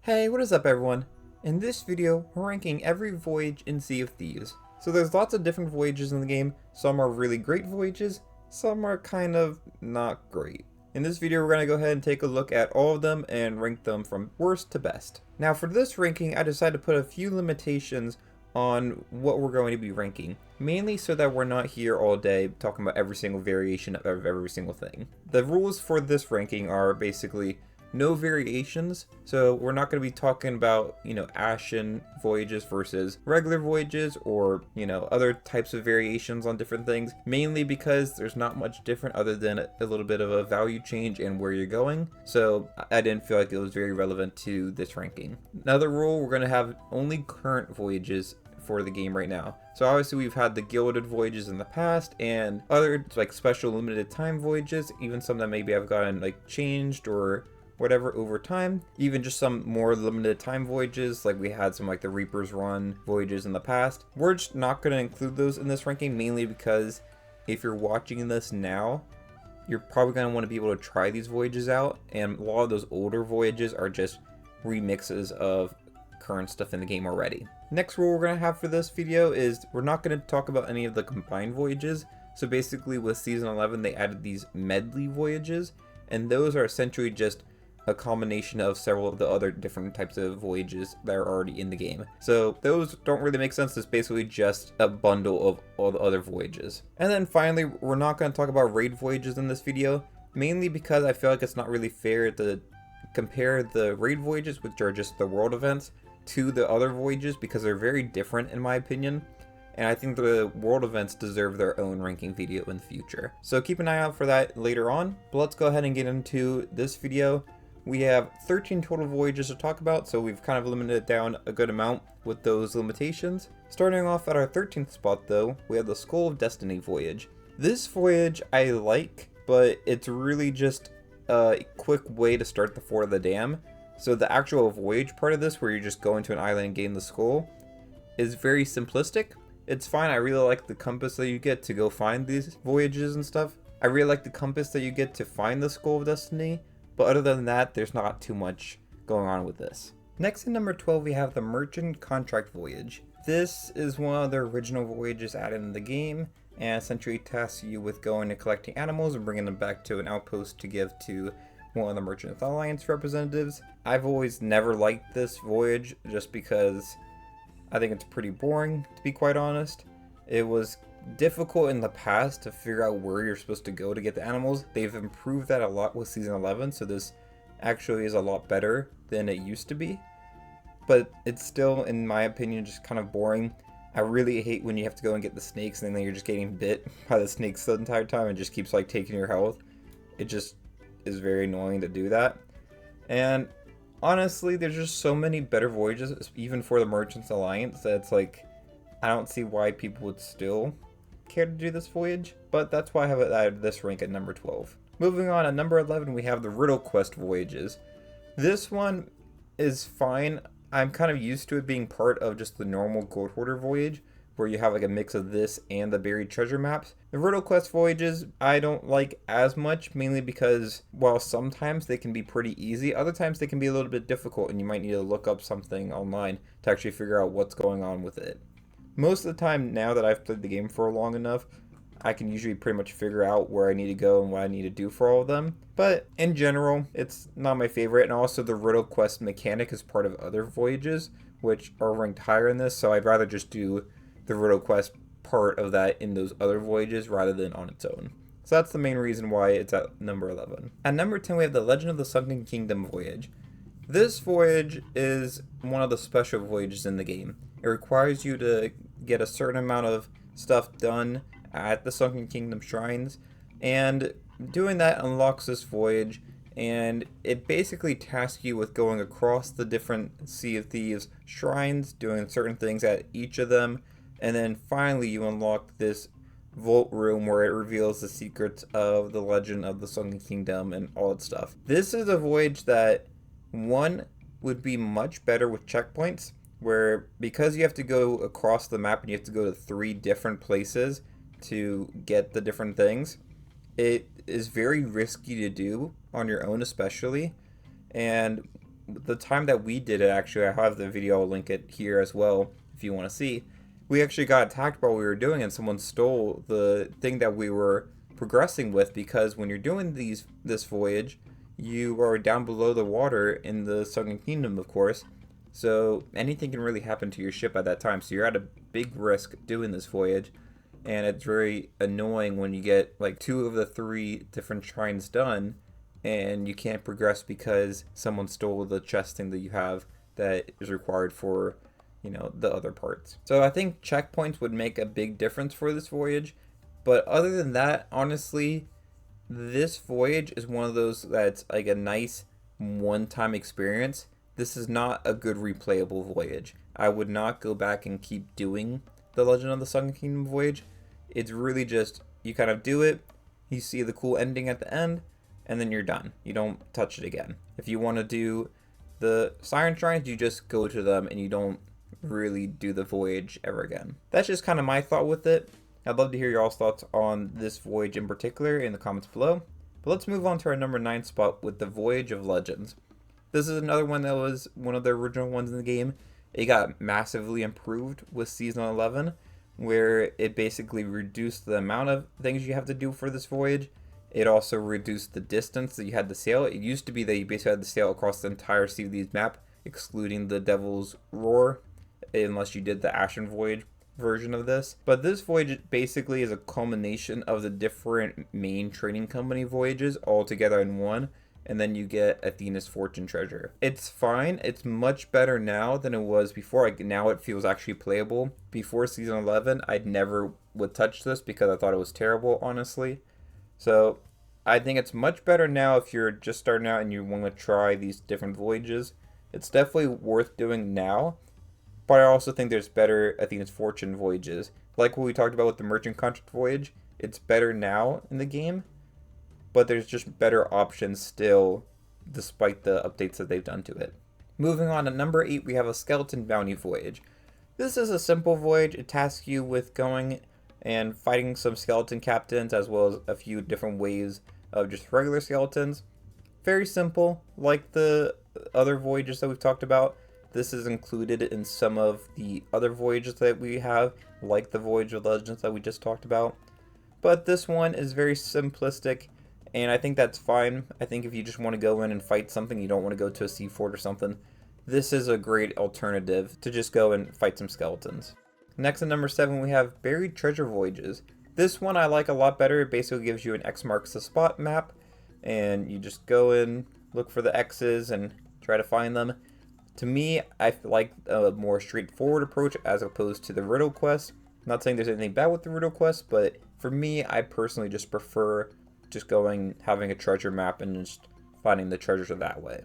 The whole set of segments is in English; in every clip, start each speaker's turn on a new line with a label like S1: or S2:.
S1: Hey, what is up everyone? In this video, we're ranking every voyage in Sea of Thieves. So there's lots of different voyages in the game. Some are really great voyages, some are kind of not great. In this video, we're going to go ahead and take a look at all of them and rank them from worst to best. Now for this ranking, I decided to put a few limitations on what we're going to be ranking, mainly so that we're not here all day talking about every single variation of every single thing. The rules for this ranking are basically no variations, so we're not going to be talking about, Ashen voyages versus regular voyages or, other types of variations on different things, mainly because there's not much different other than a little bit of a value change in where you're going, so I didn't feel like it was very relevant to this ranking. Another rule, we're going to have only current voyages for the game right now. So obviously we've had the gilded voyages in the past and other like special limited time voyages, even some that maybe have gotten like changed or whatever over time, even just some more limited time voyages, like we had some like the Reaper's Run voyages in the past. We're just not going to include those in this ranking, mainly because if you're watching this now, you're probably going to want to be able to try these voyages out, and a lot of those older voyages are just remixes of current stuff in the game already. Next rule we're going to have for this video is we're not going to talk about any of the combined voyages. So basically with season 11 they added these medley voyages, and those are essentially just a combination of several of the other different types of voyages that are already in the game. So those don't really make sense. It's basically just a bundle of all the other voyages. And then finally, we're not going to talk about raid voyages in this video, mainly because I feel like it's not really fair to compare the raid voyages, which are just the world events, to the other voyages because they're very different in my opinion. And I think the world events deserve their own ranking video in the future. So keep an eye out for that later on. But let's go ahead and get into this video. We have 13 total voyages to talk about, so we've kind of limited it down a good amount with those limitations. Starting off at our 13th spot though, we have the Skull of Destiny voyage. This voyage I like, but it's really just a quick way to start the Fort of the Dam. So the actual voyage part of this, where you just go into an island and gain the skull, is very simplistic. It's fine. I really like the compass that you get to go find these voyages and stuff. I really like the compass that you get to find the Skull of Destiny. But other than that, there's not too much going on with this. Next, in number 12, we have the Merchant Contract Voyage. This is one of the original voyages added in the game, and essentially tasks you with going and collecting animals and bringing them back to an outpost to give to one of the Merchant Alliance representatives. I've always never liked this voyage just because I think it's pretty boring, to be quite honest. It was difficult in the past to figure out where you're supposed to go to get the animals. They've improved that a lot with season 11, so this actually is a lot better than it used to be, but it's still, in my opinion, just kind of boring. I really hate when you have to go and get the snakes and then you're just getting bit by the snakes the entire time and just keeps like taking your health. It just is very annoying to do that. And honestly, there's just so many better voyages, even for the Merchants Alliance, that it's like I don't see why people would still care to do this voyage, but that's why I have it at this rank at number 12. Moving on, at number 11 we have the Riddle Quest voyages. This one is fine. I'm kind of used to it being part of just the normal Gold Hoarder voyage, where you have like a mix of this and the buried treasure maps. The Riddle Quest voyages I don't like as much, mainly because while sometimes they can be pretty easy, other times they can be a little bit difficult and you might need to look up something online to actually figure out what's going on with it. Most of the time, now that I've played the game for long enough, I can usually pretty much figure out where I need to go and what I need to do for all of them. But in general, it's not my favorite. And also the Riddle Quest mechanic is part of other voyages, which are ranked higher in this. So I'd rather just do the Riddle Quest part of that in those other voyages rather than on its own. So that's the main reason why it's at number 11. At number 10, we have the Legend of the Sunken Kingdom voyage. This voyage is one of the special voyages in the game. It requires you to get a certain amount of stuff done at the Sunken Kingdom shrines, and doing that unlocks this voyage, and it basically tasks you with going across the different Sea of Thieves shrines, doing certain things at each of them, and then finally you unlock this vault room where it reveals the secrets of the legend of the Sunken Kingdom and all that stuff. This is a voyage that, one, would be much better with checkpoints, where because you have to go across the map and you have to go to 3 different places to get the different things, it is very risky to do on your own especially, and the time that we did it, actually, I have the video, I'll link it here as well if you want to see. We actually got attacked while we were doing it, and someone stole the thing that we were progressing with, because when you're doing this voyage, you are down below the water in the Sunken Kingdom, of course. So anything can really happen to your ship at that time. So you're at a big risk doing this voyage, and it's very annoying when you get like 2 of the 3 different shrines done, and you can't progress because someone stole the chest thing that you have that is required for, you know, the other parts. So I think checkpoints would make a big difference for this voyage. But other than that, honestly, this voyage is one of those that's like a nice one-time experience. This is not a good replayable voyage. I would not go back and keep doing the Legend of the Sunken Kingdom voyage. It's really just, you kind of do it, you see the cool ending at the end, and then you're done. You don't touch it again. If you want to do the Siren Shrines, you just go to them and you don't really do the voyage ever again. That's just kind of my thought with it. I'd love to hear y'all's thoughts on this voyage in particular in the comments below. But let's move on to our number 9 spot with the Voyage of Legends. This is another one that was one of the original ones in the game. It got massively improved with Season 11, where it basically reduced the amount of things you have to do for this voyage. It also reduced the distance that you had to sail. It used to be that you basically had to sail across the entire Sea of Thieves map, excluding the Devil's Roar, unless you did the Ashen Voyage version of this. But this voyage basically is a culmination of the different main trading company voyages all together in one, and then you get Athena's Fortune Treasure. It's fine. It's much better now than it was before. Like, now it feels actually playable. Before Season 11, I'd never would touch this because I thought it was terrible, honestly. So I think it's much better now if you're just starting out and you want to try these different voyages. It's definitely worth doing now, but I also think there's better Athena's Fortune voyages. Like what we talked about with the Merchant Contract voyage, it's better now in the game, but there's just better options still, despite the updates that they've done to it. Moving on to number 8, we have a Skeleton Bounty voyage. This is a simple voyage. It tasks you with going and fighting some skeleton captains, as well as a few different waves of just regular skeletons. Very simple, like the other voyages that we've talked about. This is included in some of the other voyages that we have, like the Voyage of Legends that we just talked about. But this one is very simplistic, and I think that's fine. I think if you just want to go in and fight something, you don't want to go to a sea fort or something, this is a great alternative to just go and fight some skeletons. Next at number 7, we have Buried Treasure Voyages. This one I like a lot better. It basically gives you an X marks the spot map, and you just go in, look for the X's, and try to find them. To me, I like a more straightforward approach as opposed to the riddle quest. Not saying there's anything bad with the riddle quest, but for me, I personally just prefer just going, having a treasure map, and just finding the treasures that way.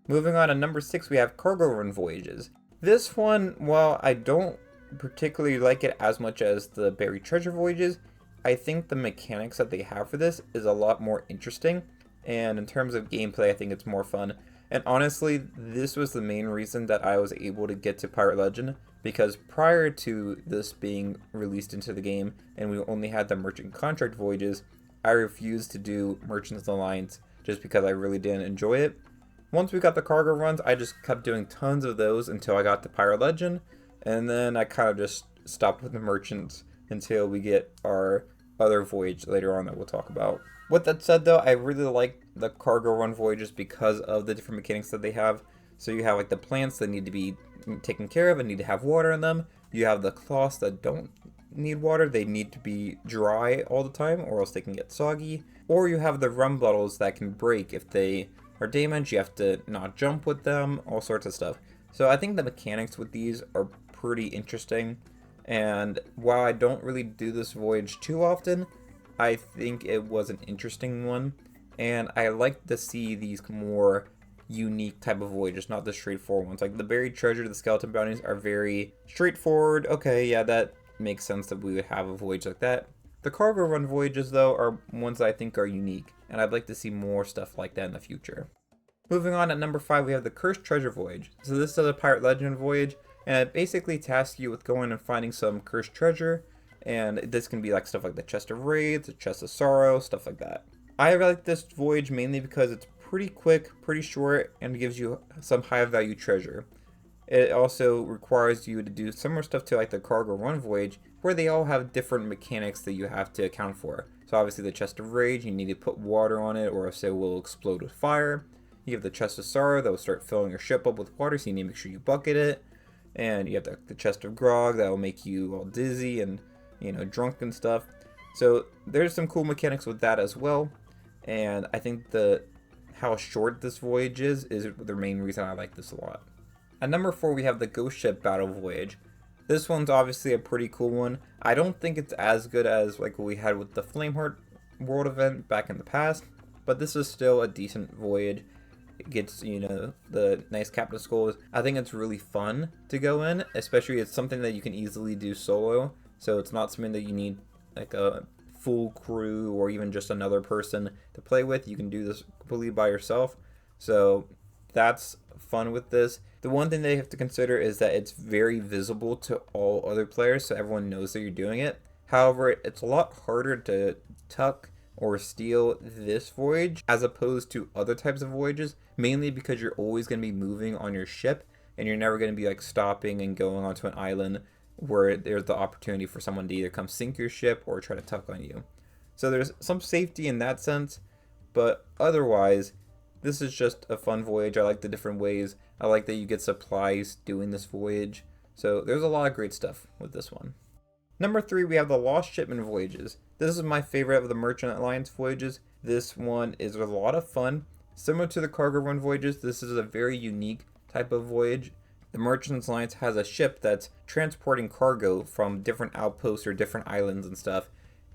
S1: Moving on to number 6, we have Cargo Run Voyages. This one, while I don't particularly like it as much as the Buried Treasure Voyages, I think the mechanics that they have for this is a lot more interesting, and in terms of gameplay, I think it's more fun. And honestly, this was the main reason that I was able to get to Pirate Legend, because prior to this being released into the game, and we only had the Merchant Contract voyages, I refused to do Merchant's Alliance just because I really didn't enjoy it. Once we got the cargo runs, I just kept doing tons of those until I got to Pirate Legend, and then I kind of just stopped with the merchants until we get our other voyage later on that we'll talk about. With that said though, I really like the cargo run voyages because of the different mechanics that they have. So you have like the plants that need to be taken care of and need to have water in them. You have the cloths that don't need water, they need to be dry all the time or else they can get soggy. Or you have the rum bottles that can break if they are damaged, you have to not jump with them, all sorts of stuff. So I think the mechanics with these are pretty interesting, and while I don't really do this voyage too often, I think it was an interesting one, and I like to see these more unique type of voyages, not the straightforward ones. Like the Buried Treasure, the Skeleton Bounties are very straightforward. Okay, yeah, that makes sense that we would have a voyage like that. The cargo run voyages, though, are ones that I think are unique, and I'd like to see more stuff like that in the future. Moving on, at number 5, we have the Cursed Treasure Voyage. So this is a Pirate Legend voyage, and it basically tasks you with going and finding some cursed treasure, and this can be like stuff like the Chest of Wraiths, the Chest of Sorrow, stuff like that. I like this voyage mainly because it's pretty quick, pretty short, and gives you some high value treasure. It also requires you to do similar stuff to like the Cargo Run voyage, where they all have different mechanics that you have to account for. So obviously the Chest of Rage, you need to put water on it or else it will explode with fire. You have the Chest of Sorrow that will start filling your ship up with water, so you need to make sure you bucket it. And you have the Chest of Grog that will make you all dizzy and, drunk and stuff. So there's some cool mechanics with that as well. And I think how short this voyage is the main reason I like this a lot. At number 4, we have the Ghost Ship Battle Voyage. This one's obviously a pretty cool one. I don't think it's as good as like what we had with the Flameheart World event back in the past, but this is still a decent voyage. It gets, the nice captain skulls. I think it's really fun to go in, especially it's something that you can easily do solo, so it's not something that you need like a full crew or even just another person to play with. You can do this completely by yourself, so that's fun with this. The one thing they have to consider is that it's very visible to all other players, so everyone knows that you're doing it. However, it's a lot harder to tuck or steal this voyage as opposed to other types of voyages, mainly because you're always going to be moving on your ship and you're never going to be like stopping and going onto an island where there's the opportunity for someone to either come sink your ship or try to tuck on you. So there's some safety in that sense, but otherwise this is just a fun voyage. I like the different ways. I like that you get supplies doing this voyage. So there's a lot of great stuff with this one. Number 3, we have the Lost Shipment Voyages. This is my favorite of the Merchant Alliance voyages. This one is a lot of fun. Similar to the Cargo Run voyages, this is a very unique type of voyage. The Merchant Alliance has a ship that's transporting cargo from different outposts or different islands and stuff,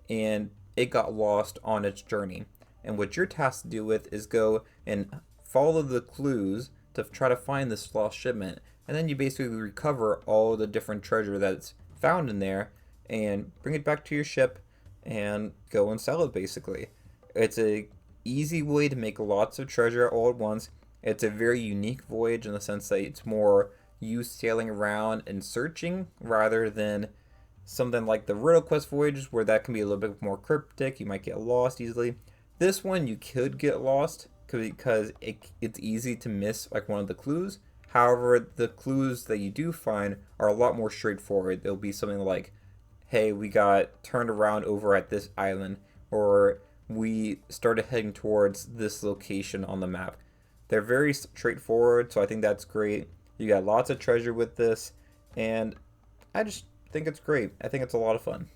S1: and it got lost on its journey. And what you're tasked to do with is go and follow the clues to try to find this lost shipment. And then you basically recover all the different treasure that's found in there and bring it back to your ship and go and sell it basically. It's a easy way to make lots of treasure all at once. It's a very unique voyage in the sense that it's more you sailing around and searching rather than something like the Riddle Quest voyages where that can be a little bit more cryptic. You might get lost easily. This one you could get lost because it's easy to miss like one of the clues. However, the clues that you do find are a lot more straightforward. They'll be something like, hey, we got turned around over at this island, or we started heading towards this location on the map. They're very straightforward, so I think that's great. You got lots of treasure with this, and I just think it's great. I think it's a lot of fun.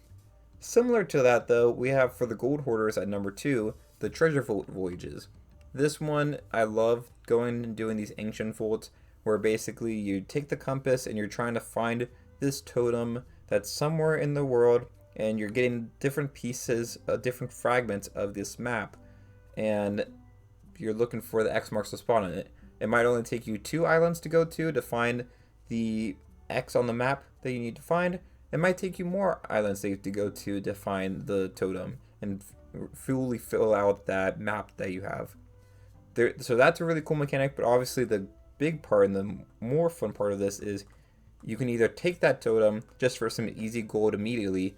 S1: Similar to that, though, we have for the Gold Hoarders at number 2, the Treasure Vault Voyages. This one, I love going and doing these ancient vaults where basically you take the compass and you're trying to find this totem that's somewhere in the world, and you're getting different pieces, different fragments of this map, and you're looking for the X marks the spot on it. It might only take you 2 islands to go to find the X on the map that you need to find. It might take you more islands that you have to go to find the totem and fully fill out that map that you have. So that's a really cool mechanic, but obviously the big part and the more fun part of this is you can either take that totem just for some easy gold immediately,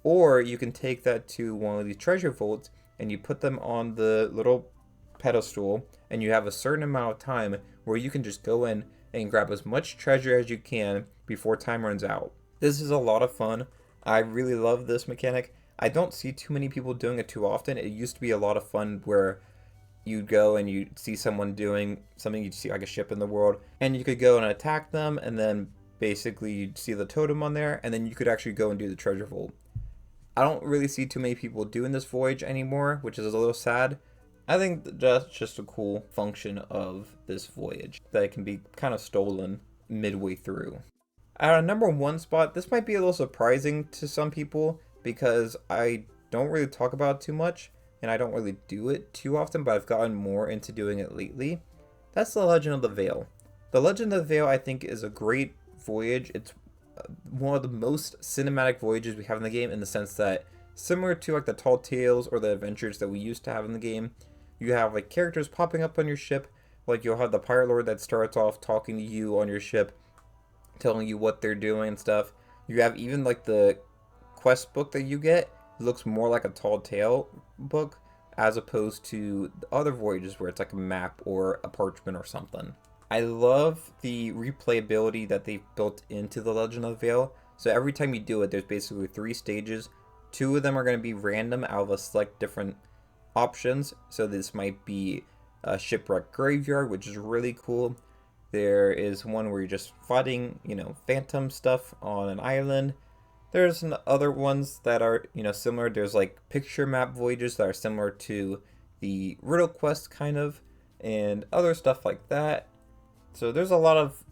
S1: or you can take that to one of these treasure vaults and you put them on the little pedestal, and you have a certain amount of time where you can just go in and grab as much treasure as you can before time runs out. This is a lot of fun. I really love this mechanic. I don't see too many people doing it too often. It used to be a lot of fun where you'd go and you see someone doing something, you'd see like a ship in the world, and you could go and attack them, and then basically you'd see the totem on there, and then you could actually go and do the treasure vault. I don't really see too many people doing this voyage anymore, which is a little sad. I think that's just a cool function of this voyage, that it can be kind of stolen midway through. At our number 1 spot, this might be a little surprising to some people because I don't really talk about it too much, and I don't really do it too often, but I've gotten more into doing it lately. That's the Legend of the Veil. The Legend of the Veil, I think, is a great voyage. It's one of the most cinematic voyages we have in the game, in the sense that, similar to like the Tall Tales or the adventures that we used to have in the game, you have like characters popping up on your ship. Like you'll have the Pirate Lord that starts off talking to you on your ship, telling you what they're doing and stuff. You have even like the quest book that you get. It looks more like a Tall Tale book as opposed to the other voyages where it's like a map or a parchment or something. I love the replayability that they've built into the Legend of the Veil. So every time you do it, there's basically 3 stages. 2 of them are going to be random out of a select different options. So this might be a shipwreck graveyard, which is really cool. There is one where you're just fighting, phantom stuff on an island. There's other ones that are, similar. There's like picture map voyages that are similar to the Riddle Quest kind of, and other stuff like that. So there's a lot of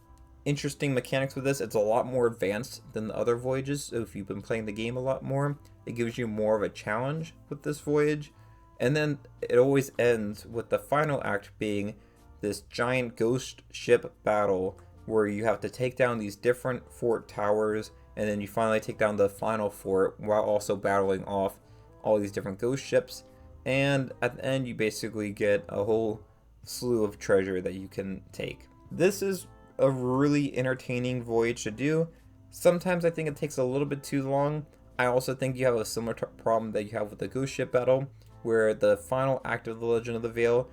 S1: interesting mechanics with this. It's a lot more advanced than the other voyages. So if you've been playing the game a lot more, it gives you more of a challenge with this voyage. And then it always ends with the final act being this giant ghost ship battle where you have to take down these different fort towers, and then you finally take down the final fort while also battling off all these different ghost ships. And at the end, you basically get a whole slew of treasure that you can take. This is a really entertaining voyage to do. Sometimes I think it takes a little bit too long. I also think you have a similar problem that you have with the ghost ship battle, where the final act of the Legend of the Veil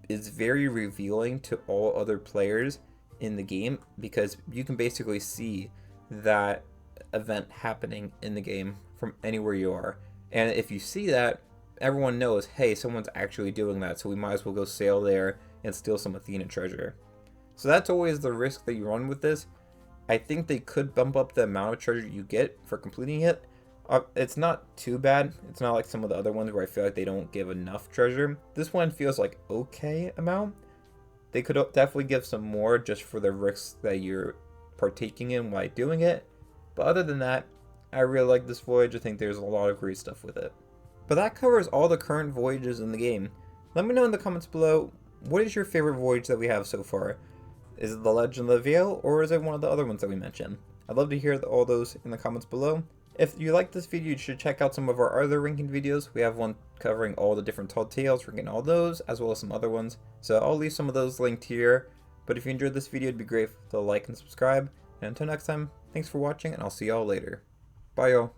S1: is very revealing to all other players in the game, because you can basically see that event happening in the game from anywhere you are. And if you see that, everyone knows, hey, someone's actually doing that, so we might as well go sail there and steal some Athena treasure. So that's always the risk that you run with this. I think they could bump up the amount of treasure you get for completing it. It's not too bad. It's not like some of the other ones where I feel like they don't give enough treasure. This one feels like okay amount. They could definitely give some more just for the risks that you're partaking in while doing it. But other than that, I really like this voyage. I think there's a lot of great stuff with it. But that covers all the current voyages in the game. Let me know in the comments below, what is your favorite voyage that we have so far? Is it the Legend of the Veil, or is it one of the other ones that we mentioned? I'd love to hear all those in the comments below. If you like this video, you should check out some of our other ranking videos. We have one covering all the different tall tales, ranking all those, as well as some other ones. So I'll leave some of those linked here. But if you enjoyed this video, it'd be great to like and subscribe. And until next time, thanks for watching, and I'll see y'all later. Bye, y'all.